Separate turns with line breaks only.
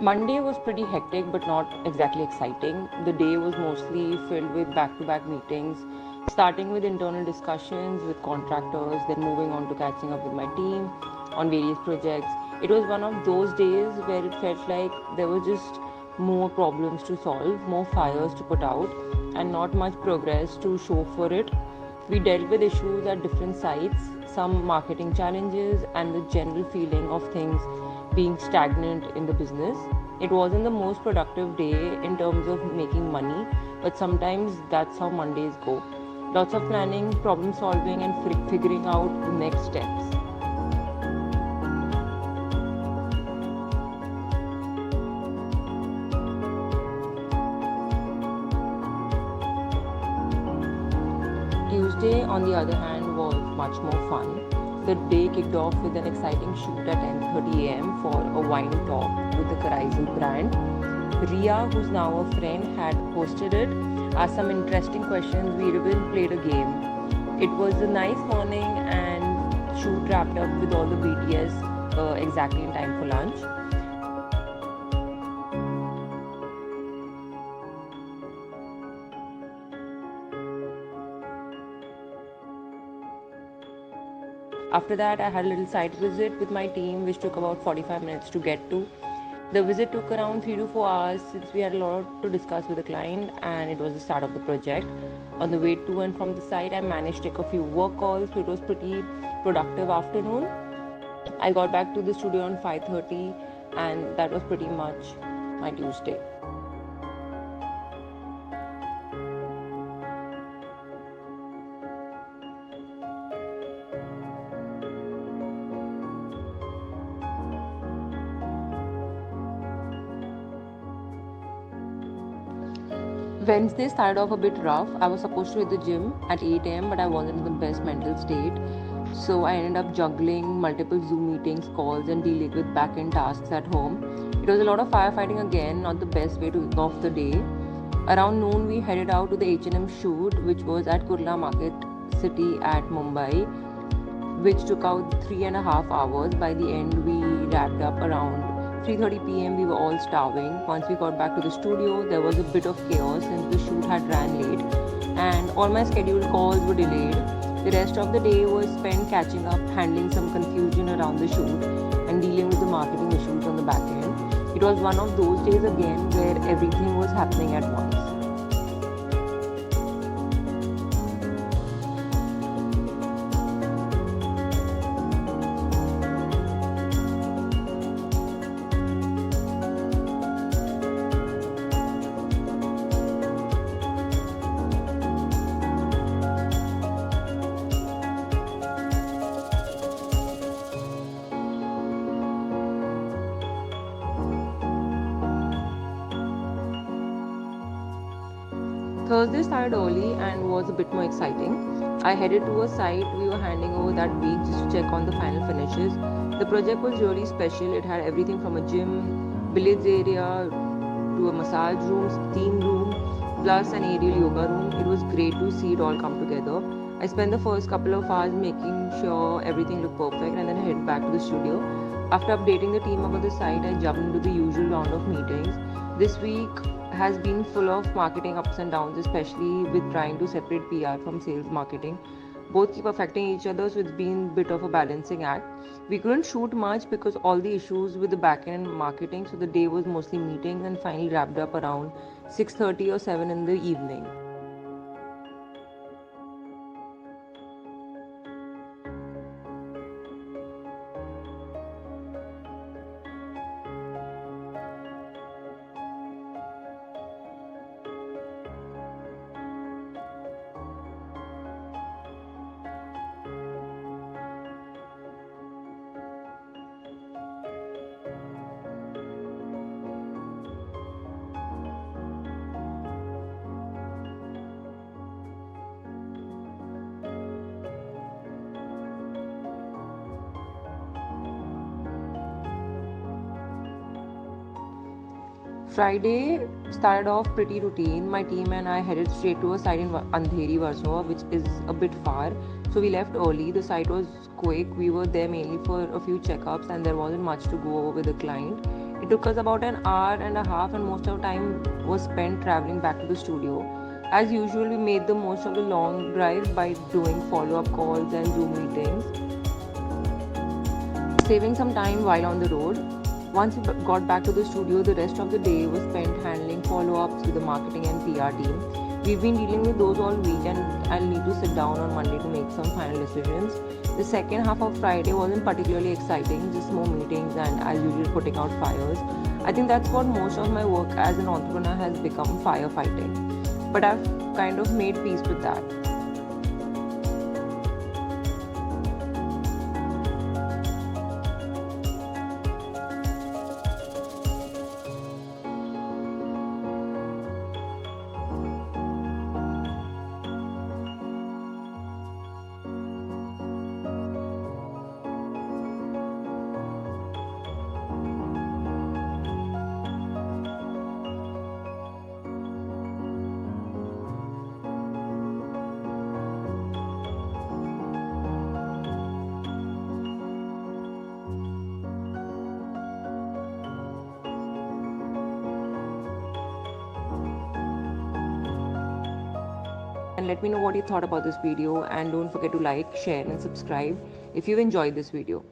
Monday was pretty hectic but not exactly exciting. The day was mostly filled with back-to-back meetings, starting with internal discussions with contractors, then moving on to catching up with my team on various projects. It was one of those days where it felt like there were just more problems to solve, more fires to put out, and not much progress to show for it. We dealt with issues at different sites, some marketing challenges, and the general feeling of things being stagnant in the business. It wasn't the most productive day in terms of making money, but sometimes that's how Mondays go. Lots of planning, problem solving, and figuring out the next steps. Tuesday, on the other hand, was much more fun. The day kicked off with an exciting shoot at 10:30 a.m. for a wine talk with the Karaizal brand. Ria, who's now a friend, had hosted it, asked some interesting questions. We even played a game. It was a nice morning, and shoot wrapped up with all the BTS exactly in time for lunch. After that, I had a little site visit with my team, which took about 45 minutes to get to. The visit took around 3 to 4 hours since we had a lot to discuss with the client, and it was the start of the project. On the way to and from the site, I managed to take a few work calls, so it was pretty productive afternoon. I got back to the studio on 5:30, and that was pretty much my Tuesday. Wednesday started off a bit rough. I was supposed to hit the gym at 8 a.m., but I wasn't in the best mental state. So I ended up juggling multiple Zoom meetings, calls, and dealing with back end tasks at home. It was a lot of firefighting again, not the best way to kick off the day. Around noon, we headed out to the H&M shoot, which was at Kurla Market City at Mumbai, which took out 3.5 hours. By the end, we wrapped up around 3:30 p.m. We were all starving. Once we got back to the studio, there was a bit of chaos since the shoot had ran late and all my scheduled calls were delayed. The rest of the day was spent catching up, handling some confusion around the shoot, and dealing with the marketing issues on the back end. It was one of those days again where everything was happening at once. Thursday started early and was a bit more exciting. I headed to a site we were handing over that week just to check on the final finishes. The project was really special. It had everything from a gym, billiards area, to a massage room, steam room, plus an aerial yoga room. It was great to see it all come together. I spent the first couple of hours making sure everything looked perfect and then head back to the studio. After updating the team about the site, I jumped into the usual round of meetings. This week has been full of marketing ups and downs, especially with trying to separate PR from sales marketing. Both keep affecting each other, so it's been a bit of a balancing act. We couldn't shoot much because all the issues with the back-end marketing, so the day was mostly meetings and finally wrapped up around 6:30 or 7 in the evening. Friday started off pretty routine. My team and I headed straight to a site in Andheri, Warsaw, which is a bit far. So we left early. The site was quick. We were there mainly for a few checkups and there wasn't much to go over with the client. It took us about an hour and a half, and most of the time was spent traveling back to the studio. As usual, we made the most of the long drive by doing follow up calls and Zoom meetings, saving some time while on the road. Once we got back to the studio, the rest of the day was spent handling follow ups with the marketing and PR team. We've been dealing with those all week, and I'll need to sit down on Monday to make some final decisions. The second half of Friday wasn't particularly exciting, just more meetings and, as usual, putting out fires. I think that's what most of my work as an entrepreneur has become, firefighting. But I've kind of made peace with that. And let me know what you thought about this video, and don't forget to like, share and subscribe if you enjoyed this video.